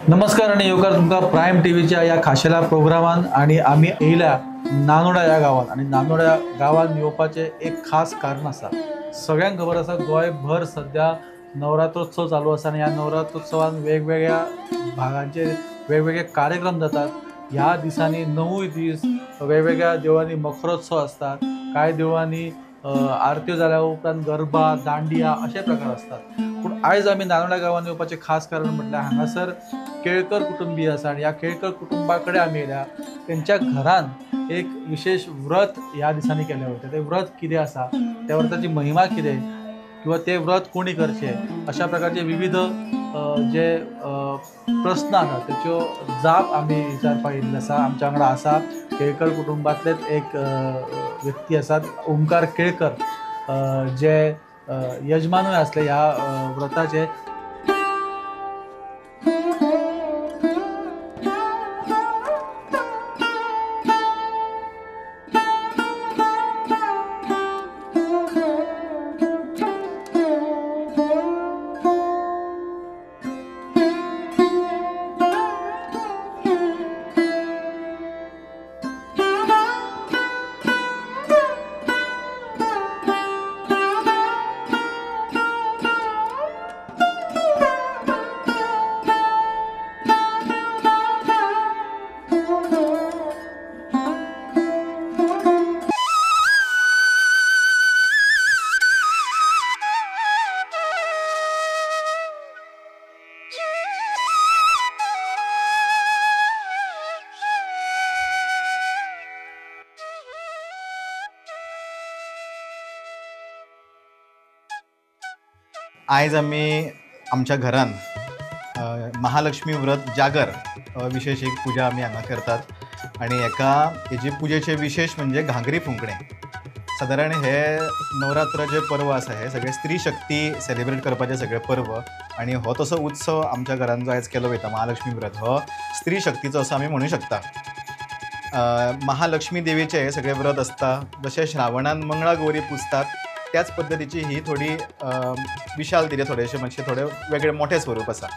नमस्कार आणि येवकार तुमका प्राईम टीव्हीच्या या खाशेल्या प्रोग्रामान आणि आम्ही येयल्या नानोडा या गावात आणि नानोडा गावात येवपाचे एक खास कारण असा। सगळ्यांक खबर असा गोयभर सध्या नवरात्रोत्सव चालू असा आणि या नवरात्रोत्सवात वेगवेगळ्या भागांचे वेगवेगळे कार्यक्रम जातात। ह्या दिसांनी 9 दीस वेगवेगळ्या देवळांनी मखरोत्सव असतात, काय देवळांनी आरत्यो जाल्या उपरांत गरबा दांडिया असे प्रकार असतात। पण आज आम्ही नानोडा गावात येवपाचे खास कारण म्हटल्यार हांगासर केळकर कुटुंबीय आसा आणि या केळकर कुटुंबाकडे आम्ही येयल्या। त्यांच्या घरान एक विशेष व्रत ह्या दिसांनी केले वयता। ते व्रत कितें आसा, त्या व्रताची महिमा कितें किंवा ते व्रत कोणी करचे अशा प्रकारचे विविध जे प्रश्न आसा त्याच्यो जाप आम्ही विचारपाक येयल्ले आसा। आमच्या वांगडा आसा केळकर कुटुंबातलेच एक व्यक्ती आसात, ओमकार केळकर, जे यजमानूय असले ह्या व्रताचे। आज आम्ही आमच्या घरान महालक्ष्मी व्रत जागर विशेष एक पूजा आम्ही हांगा करतात आणि हेची पुजेचे विशेष म्हणजे घागरी फुंकणे। साधारण हे नवरात्र जे पर्व आसा हे सगळे स्त्री शक्ती सेलिब्रेट करपाचे सगळे पर्व आणि हो तसो उत्सव आमच्या घरान जो आज केलो वयता महालक्ष्मी व्रत हो स्त्री शक्तीचो असो आमी म्हणू शकता। महालक्ष्मी देवीचे हे सगळे व्रत असता, जशे श्रावणान मंगळा गौरी पुजतात त्याच पद्धतीची ही थोडी विशाल तिथे थोडेशे म्हणजे थोडे वेगळे मोठे स्वरूप आसा।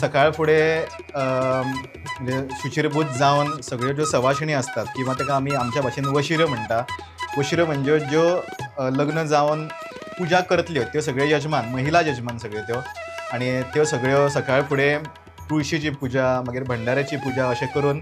सकाळ फुडें म्हणजे शुचिरभूत जावन सगळ्यो ज्यो सवाशिणी असतात किंवा ताका आमी आमच्या भाशेन वशिरो म्हणटा। वशिरो म्हणजे ज्यो लग्न जावन पूजा करतल्यो त्यो सगळे यजमान, महिला यजमान सगळ्यो त्यो, आणि त्यो सगळ्यो सकाळ फुडें तुळशीची पूजा मागीर भंडाऱ्याची पूजा अशें करून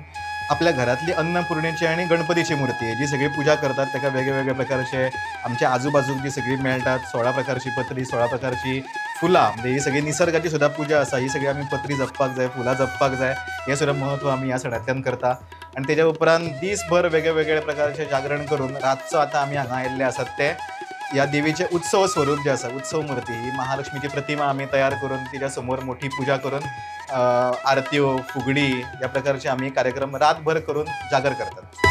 आपल्या घरातली अन्नपूर्णेची आणि गणपतीची मूर्ती जी सगळी पूजा करतात ताका वेगवेगळे प्रकारचे आमच्या आजूबाजूक जी सगळी मेळटात 16 प्रकारची पत्री, 16 प्रकारची फुलां, म्हणजे ही सगळी निसर्गाची सुद्धा पूजा आसा। ही सगळी आमी पत्री जपपाक जाय, फुलां जपपाक जाय, हे सुद्धा महत्व आमी ह्या सणांतल्यान करता। आणि तेच्या उपरांत दीसभर वेगवेगळे प्रकारचे जागरण करून रातचो आतां आमी हांगा आयिल्ले आसात ते या देवीचे उत्सव स्वरूप जे आसा, उत्सव मूर्ती ही महालक्ष्मीची प्रतिमा आमी तयार करून तिच्या समोर मोठी पूजा करून आरत्यो फुगडी या प्रकारचे आमी कार्यक्रम रातभर करून जागर करतात।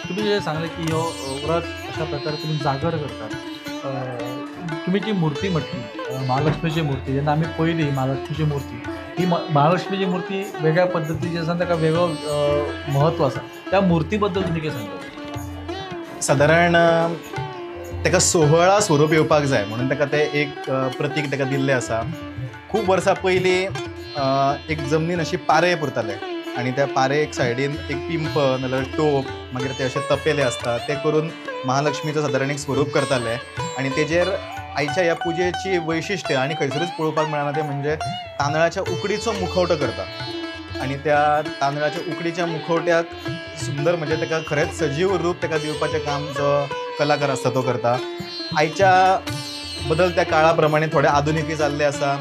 तुम्ही जे सांगले की हो व्रत अशा प्रकारे तुम्ही जागर करतात. तुम्ही जी मूर्ती म्हटली महालक्ष्मीची मूर्ती जेन्ना आम्ही पळयली महालक्ष्मीची मूर्ती ही महालक्ष्मीची मूर्ती वेगळ्या पद्धतीची आसा ताका वेगळं महत्व आसा. त्या मूर्तीबद्दल तुम्ही कितें सांगता? सादारण ताका सोहळा स्वरूप येवपाक जाय म्हणून ताका तें एक प्रतीक ताका दिल्लें आसा. खूब वर्सां पयलीं एक जमनीन अशी पारे पुरताले आनी त्या पारेक सायडीन एक पिंप नाजाल्यार टोप मागीर ते अशे तपेले आसता ते करून महालक्ष्मीचं सादारण एक स्वरूप करताले आनी तेजेर आयच्या ह्या पुजेची वैशिश्ट्य आनी खंयसरूच पळोवपाक मेळना ते म्हणजे तांदळाच्या उकडीचो मुखवटो करता आनी त्या तांदळाच्या उकडीच्या मुखवट्याक सुंदर म्हणजे ताका खरेंच सजीव रूप ताका दिवपाचें काम जो कलाकार आसता तो करता. आयच्या बदलत्या काळा प्रमाणे थोडे आधुनिकी जाल्ले आसा.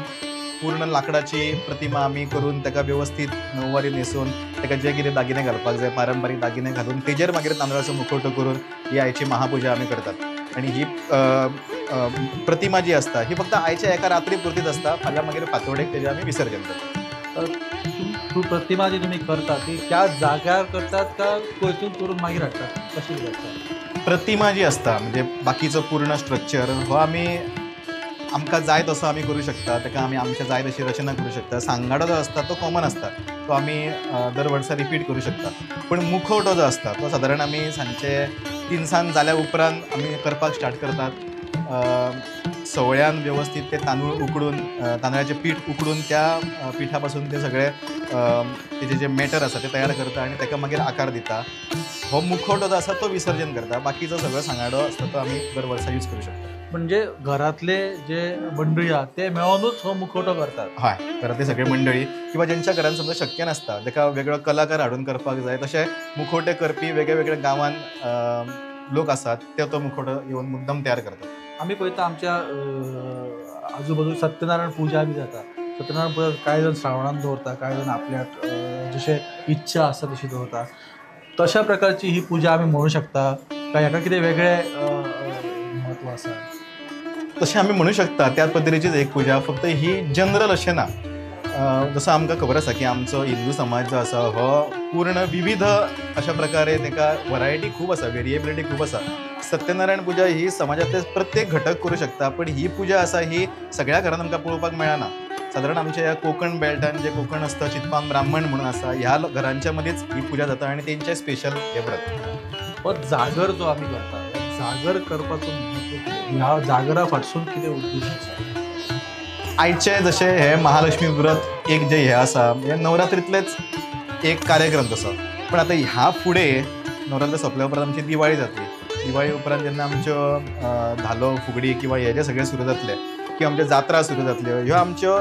पूर्ण लाकडाची प्रतिमा आमी करून ताका व्यवस्थीत नववारी न्हेसून ताका जे कितें दागिने घालपाक जाय पारंपारीक दागिने घालून तेजेर मागीर तांदळाचो मुखवटो करून ही आयची महापुजा आमी करतात. आनी ही प्रतिमा जी आसता ही फक्त आयच्या एका रात्री पुरतीच आसता. फाल्यां मागीर फांतोडेक तेजें आमी विसर्जन करतात. प्रतिमा जी तुम्ही करता ती त्या जाग्यार करतात का कोयतून करून मागीर हाडटात कशी करतात? प्रतिमा जी आसता म्हणजे बाकीचो पूर्ण स्ट्रक्चर हो आमी आमकां जाय तसो आमी करूं शकता. ताका आमी आमच्या जाय तशी रचना करूं शकता. सांगाडो जो आसता तो कॉमन आसता तो आमी दर वर्सा रिपीट करूं शकता. पूण मुखवटो जो आसता तो सादारण आमी सांजचे 3 जाल्या उपरांत आमी करपाक स्टार्ट करतात. सवळ्यान व्यवस्थीत ते तांदूळ उकडून तांदळाचें पीठ उकडून त्या पिठा पासून ते सगळे तेजे जे मॅटर आसा ते तयार करता आनी ताका मागीर आकार दिता. हो मुखवटो जो आसा तो विसर्जन करता. बाकीचो सगळो सांगाडो आसता तो आमी दर वर्सा यूज करूं शकता. म्हणजे घरातले जे मंडळी आहात ते मेळूनच हो मुखवटो करतात? हय, घरातली सगळी मंडळी किंवा जेंच्या घरान समजा शक्य नासता ताका वेगळो कलाकार हाडून करपाक जाय तशे मुखवटे करपी वेगळ्या वेगळ्या गांवांत लोक आसात ते तो मुखवटो येवन मुद्दम तयार करतात. आम्ही पळयता आमच्या आजूबाजू सत्यनारायण पूजा बी जाता. सत्यनारायण पूजा कांय जाण श्रावणान दवरता, कांय जाण आपल्याक जशे इच्छा आसा तशी दवरता. तशा प्रकारची ही पूजा आमी म्हणू शकता काय हाका कितें वेगळें महत्व आसा? तशें आमी म्हणू शकता त्याच पद्दतीचीच एक पुजा. फक्त ही जनरल अशें ना. जसो आमकां खबर आसा की आमचो हिंदू समाज जो आसा हो पूर्ण विविध अशा प्रकारे ताका वरायटी खूब आसा, वेरिएबिलिटी खूब आसा. सत्यनारायण पुजा ही समाजातले प्रत्येक घटक करूं शकता पण ही पुजा आसा ही सगळ्या घरांत आमकां पळोवपाक मेळना. सादारण आमच्या ह्या कोकण बेल्टान जे कोकण आसता चितपान ब्राह्मण म्हणून आसा ह्या घरांच्या मदींच ही पुजा जाता आनी तेंचे स्पेशल हे व्रत. हो जागर जो आमी करता जागर करपाचो महत्व ह्या जागरा फाटसून कितें उद्देश आसा? आयचे जशे हे महालक्ष्मी व्रत एक जे हे आसा हे नवरात्रींतलेच एक कार्यक्रम तसो. पण आतां ह्या फुडें नवरात्र सोंपल्या उपरांत आमची दिवाळी जातली. दिवाळी उपरांत जेन्ना आमच्यो धालो फुगडी किंवा हे जे सगळे सुरू जातले किंवा आमच्यो जात्रा सुरू जातल्यो ह्यो आमच्यो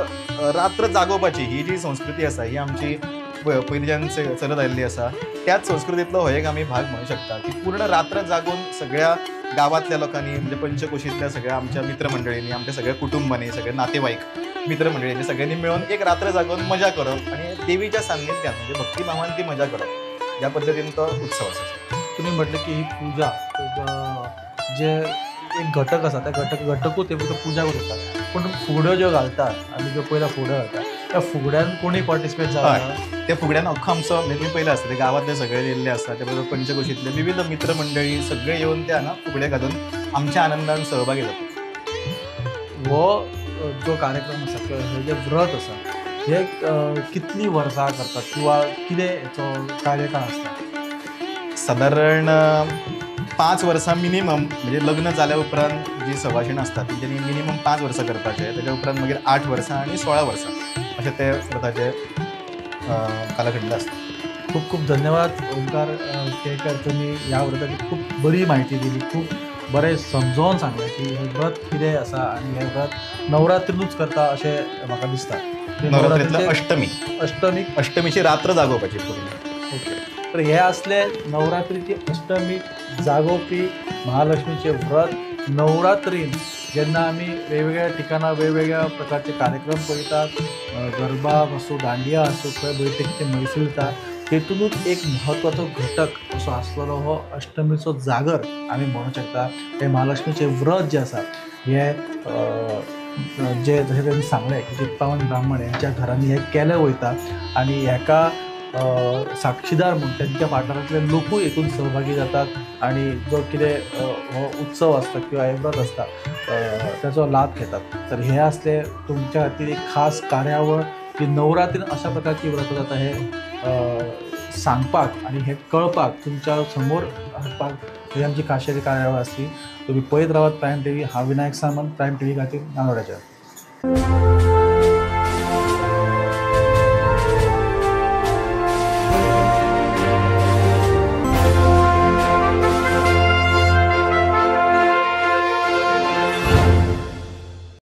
रात्र जागोवपाची ही जी संस्कृती आसा ही आमची पयलींच्यान चलत आयिल्ली आसा. त्याच संस्कृतींतलो हो एक आमी भाग म्हणू शकता की पूर्ण रात्र जागून सगळ्या गांवांतल्या लोकांनी म्हणजे पंचकोशींतल्या सगळ्या आमच्या मित्रमंडळींनी आमच्या सगळ्या कुटुंबांनी सगळे नातेवाईक मित्रमंडळींनी सगळ्यांनी मेळून एक रात्र जागोवन मजा करप आणि देवीच्या सान्निध्यान म्हणजे भक्तिभावान ती मजा करप ह्या पद्दतीन तो उत्सव आसा. तुम्ही म्हटलं की ही पूजा जे एक घटक आसा त्या घटकूच ते फक्त पूजा करतात पण फुगड्यो ज्यो घालतात आमी ज्यो पयला फुगड्यो घालतात त्या फुगड्यान कोणी पार्टिसिपेट जाता? त्या फुगड्यान अख्खो आमचो म्हणजे तुमी पयलें आसता ते गांवांतले सगळे येयल्ले आसता ते बरोबर पंचकोशींतले विविध मित्रमंडळी सगळे येवन ते हांगा फुगडे घालून आमच्या आनंदान सहभागी जातात. हो जो कार्यक्रम आसा किंवा हे जे व्रत आसा हे कितली वर्सां करतात किंवा कितें हेचो कार्यकाळ आसता? सादारण 5 वर्सां मिनिमम म्हणजे लग्न जाल्या उपरांत जी सवाशीण आसता तेंच्यांनी मिनिमम 5 वर्सां करपाचे. तेज्या उपरांत मागीर 8 वर्सां आनी 16 वर्सां अशें ते व्रताचे कालखंड आसता. खूप खूप धन्यवाद ओंकार केळकर, तुम्ही ह्या व्रताची खूप बरी माहिती दिली, खूप बरें समजावून सांगलें की हे व्रत कितें आसा आनी हे व्रत नवरात्रीनूच करता अशें म्हाका दिसता. नवरात्रींतल्या अष्टमीची रात्र जागोवपाची पूर्ण. ओके, तर हे असले नवरात्रीची अष्टमी जागोवपी महालक्ष्मीचे व्रत नवरात्रीन जेन्ना आमी वेगवेगळ्या ठिकाणां वेगवेगळ्या प्रकारचे कार्यक्रम पळयतात, गरबा आसूं दांडिया आसूं खंय बैठकीचे मैफिल जाता तेतूनच एक म्हत्वाचो घटक असो आसलेलो हो अष्टमीचो जागर आमी म्हणूं शकता. हे महालक्ष्मीचे व्रत जे आसा हे जे जशें त्यांनी सांगलें की चित्पावन ब्राह्मण यांच्या घरांनी हे केलें वयता आनी हेका साक्षीदार म्हणून त्यांच्या वाठारांतले लोकूय हेतून सहभागी जातात आणि जो कितें हो उत्सव आसता किंवा हे व्रत आसता त्याचो लाभ घेतात. तर हे असले तुमच्या खातीर एक खास कार्यावळ की नवरात्रीन अशा प्रकारची व्रत जाता हे सांगपाक आणि हे कळपाक तुमच्या समोर हाडपाक ही आमची खाशेली कार्यावळ आसली. तुम्ही पळयत रावात प्रायम टीव्ही. हांव विनायक सामंत, प्रायम टीव्ही खातीर नानोड्याचेर.